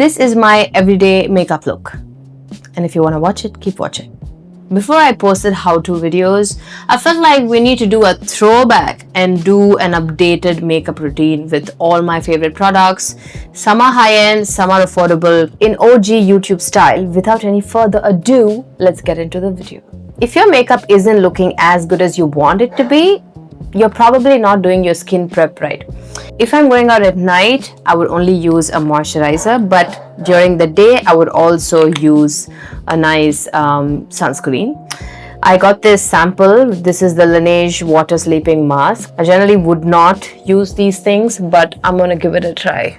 This is my everyday makeup look. And if you want to watch it, keep watching. Before I posted how-to videos, I felt like we need to do a throwback and do an updated makeup routine with all my favorite products. Some are high-end, some are affordable, in OG YouTube style. Without any further ado, let's get into the video. If your makeup isn't looking as good as you want it to be, you're probably not doing your skin prep right. If I'm going out at night, I would only use a moisturizer, but during the day, I would also use a nice sunscreen. I got this sample. This is the Laneige Water Sleeping Mask. I generally would not use these things, but I'm gonna give it a try,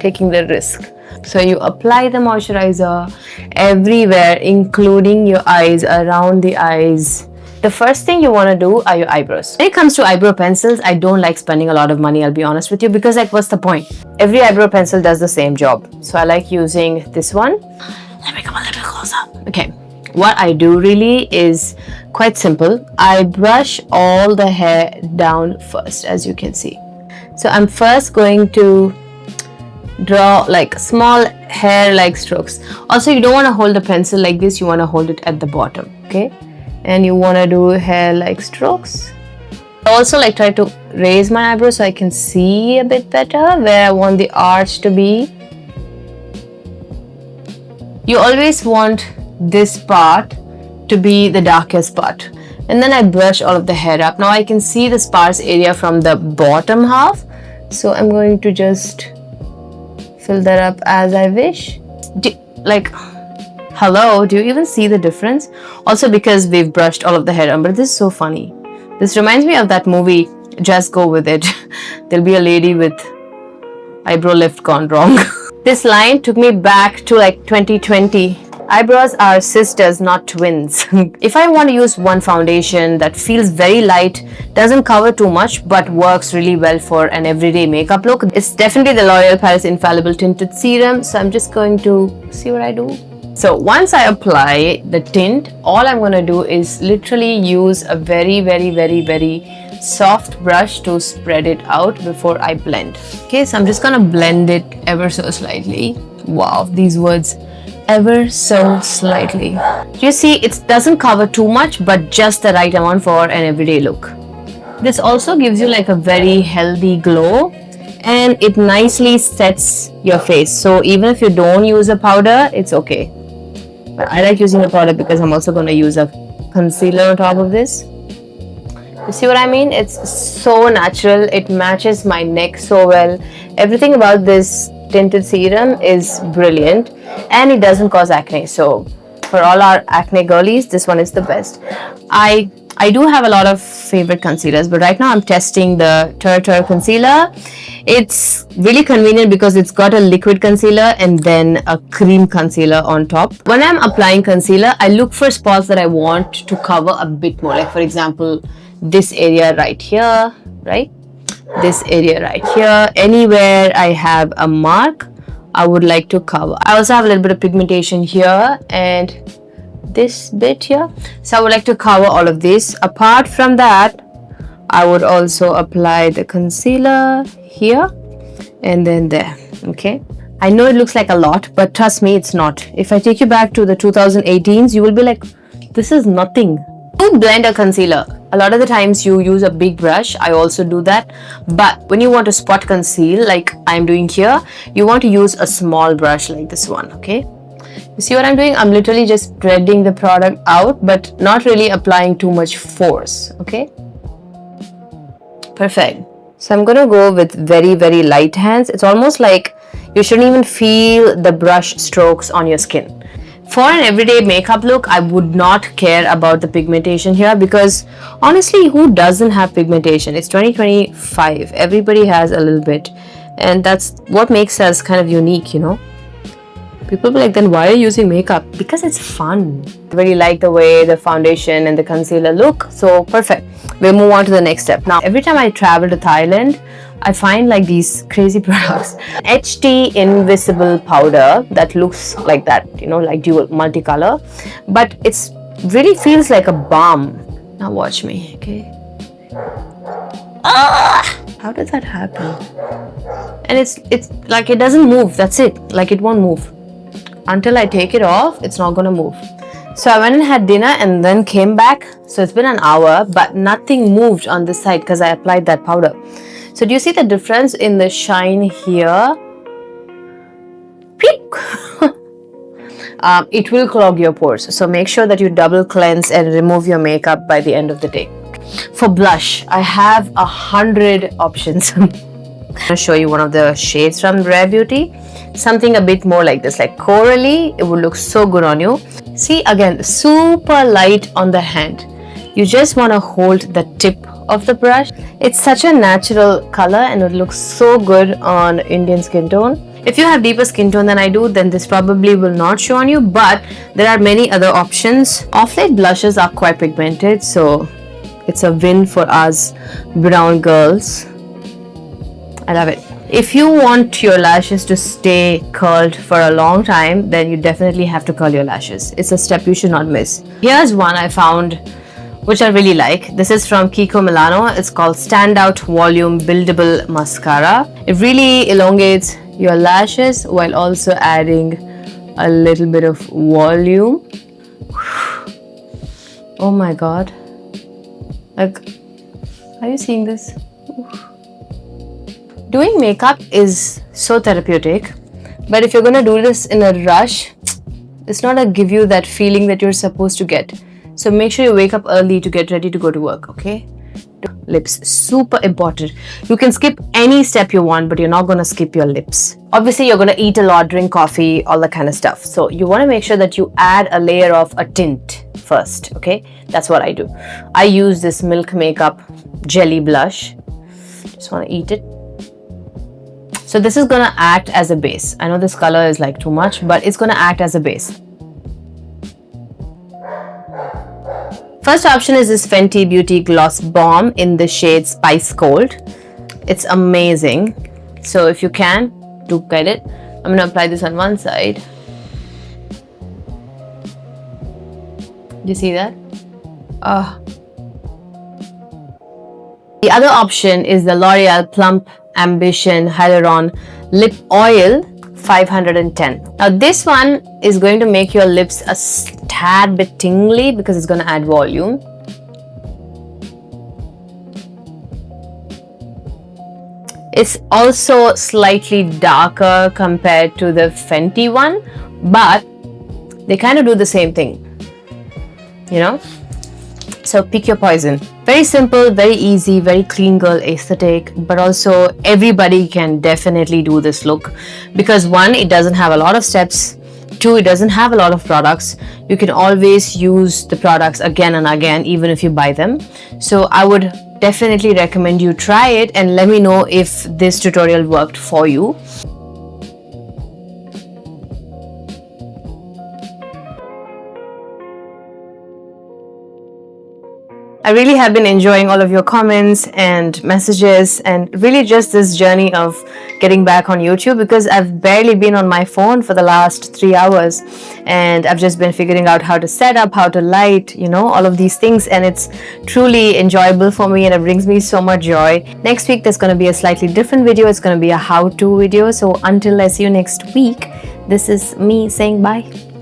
taking the risk. So you apply the moisturizer everywhere, including your eyes, around the eyes. The first thing you want to do are your eyebrows. When it comes to eyebrow pencils, I don't like spending a lot of money, I'll be honest with you, because like, what's the point? Every eyebrow pencil does the same job. So I like using this one. Let me come a little bit closer. Okay, what I do really is quite simple. I brush all the hair down first, as you can see. So I'm first going to draw like small hair-like strokes. Also, you don't want to hold the pencil like this, you want to hold it at the bottom, okay? And you want to do hair-like strokes. I also like try to raise my eyebrows so I can see a bit better where I want the arch to be. You always want this part to be the darkest part. And then I brush all of the hair up. Now I can see the sparse area from the bottom half. So I'm going to just fill that up as I wish. Hello, do you even see the difference? Also because we've brushed all of the hair on, but this is so funny. This reminds me of that movie, Just Go With It. There'll be a lady with eyebrow lift gone wrong. This line took me back to like 2020. Eyebrows are sisters, not twins. If I want to use one foundation that feels very light, doesn't cover too much, but works really well for an everyday makeup look, it's definitely the L'Oreal Paris Infallible Tinted Serum. So I'm just going to see what I do. So once I apply the tint, all I'm going to do is literally use a very soft brush to spread it out before I blend. Okay, so I'm just going to blend it ever so slightly. Wow, these words, ever so slightly. You see, it doesn't cover too much, but just the right amount for an everyday look. This also gives you like a very healthy glow, and it nicely sets your face. So even if you don't use a powder, it's okay. But I like using a powder because I'm also going to use a concealer on top of this. You see what I mean? It's so natural. It matches my neck so well. Everything about this tinted serum is brilliant, and it doesn't cause acne. So for all our acne girlies, this one is the best. I do have a lot of favorite concealers, but right now I'm testing the Tir Tir Concealer. It's really convenient because it's got a liquid concealer and then a cream concealer on top. When I'm applying concealer, I look for spots that I want to cover a bit more. Like for example, this area right here, right? This area right here. Anywhere I have a mark, I would like to cover. I also have a little bit of pigmentation here and this bit here, so I would like to cover all of this. Apart from that, I would also apply the concealer here and then there. Okay, I know it looks like a lot, but trust me, it's not. If I take you back to the 2018s, you will be like, this is nothing. To blend a concealer, a lot of the times you use a big brush. I also do that, but when you want to spot conceal like I'm doing here, you want to use a small brush like this one. Okay, you see what I'm doing? I'm literally just spreading the product out, but not really applying too much force. Okay, perfect. So I'm gonna go with very light hands. It's almost like you shouldn't even feel the brush strokes on your skin. For an everyday makeup look, I would not care about the pigmentation here because honestly, who doesn't have pigmentation? It's 2025. Everybody has a little bit, and that's what makes us kind of unique, you know. People be like, then why are you using makeup? Because it's fun. I really like the way the foundation and the concealer look. So perfect. We'll move on to the next step. Now, every time I travel to Thailand, I find like these crazy products. HT Invisible Powder that looks like that, you know, like dual multicolor. But it's really feels like a balm. Now watch me, okay? How did that happen? And it's like it doesn't move. That's it. Like it won't move. Until I take it off, it's not gonna move. So I went and had dinner and then came back. So it's been an hour, but nothing moved on this side because I applied that powder. So do you see the difference in the shine here? Peek! It will clog your pores. So make sure that you double cleanse and remove your makeup by the end of the day. For blush, I have 100 options. I'm gonna show you one of the shades from Rare Beauty. Something a bit more like this, like corally. It would look so good on you. See, again, super light on the hand. You just want to hold the tip of the brush. It's such a natural color and it looks so good on Indian skin tone. If you have deeper skin tone than I do, then this probably will not show on you, but there are many other options. Off-late blushes are quite pigmented, so it's a win for us brown girls. I love it. If you want your lashes to stay curled for a long time, then you definitely have to curl your lashes. It's a step you should not miss. Here's one I found which I really like. This is from Kiko Milano. It's called Standout Volume Buildable Mascara. It really elongates your lashes while also adding a little bit of volume. Oh my god. Like, are you seeing this? Doing makeup is so therapeutic, but if you're gonna do this in a rush, it's not gonna give you that feeling that you're supposed to get. So make sure you wake up early to get ready to go to work, okay? Lips, super important. You can skip any step you want, but you're not gonna skip your lips. Obviously, you're gonna eat a lot, drink coffee, all that kind of stuff. So you wanna make sure that you add a layer of a tint first, okay? That's what I do. I use this Milk Makeup Jelly Blush. Just wanna eat it. So this is gonna act as a base. I know this color is like too much, but it's gonna act as a base. First option is this Fenty Beauty Gloss Bomb in the shade Spice Cold. It's amazing. So if you can, do get it. I'm gonna apply this on one side. Do you see that? The other option is the L'Oreal Plump Ambition Hyaluron Lip Oil 510. Now this one is going to make your lips a tad bit tingly because it's going to add volume. It's also slightly darker compared to the Fenty one, but they kind of do the same thing, you know? So pick your poison. Very simple, very easy, very clean girl aesthetic, but also everybody can definitely do this look because one, it doesn't have a lot of steps. Two, it doesn't have a lot of products. You can always use the products again and again, even if you buy them. So I would definitely recommend you try it and let me know if this tutorial worked for you. I really have been enjoying all of your comments and messages and really just this journey of getting back on YouTube because I've barely been on my phone for the last 3 hours and I've just been figuring out how to set up, how to light, you know, all of these things, and it's truly enjoyable for me and it brings me so much joy. Next week there's going to be a slightly different video. It's going to be a how-to video. So until I see you next week, this is me saying bye.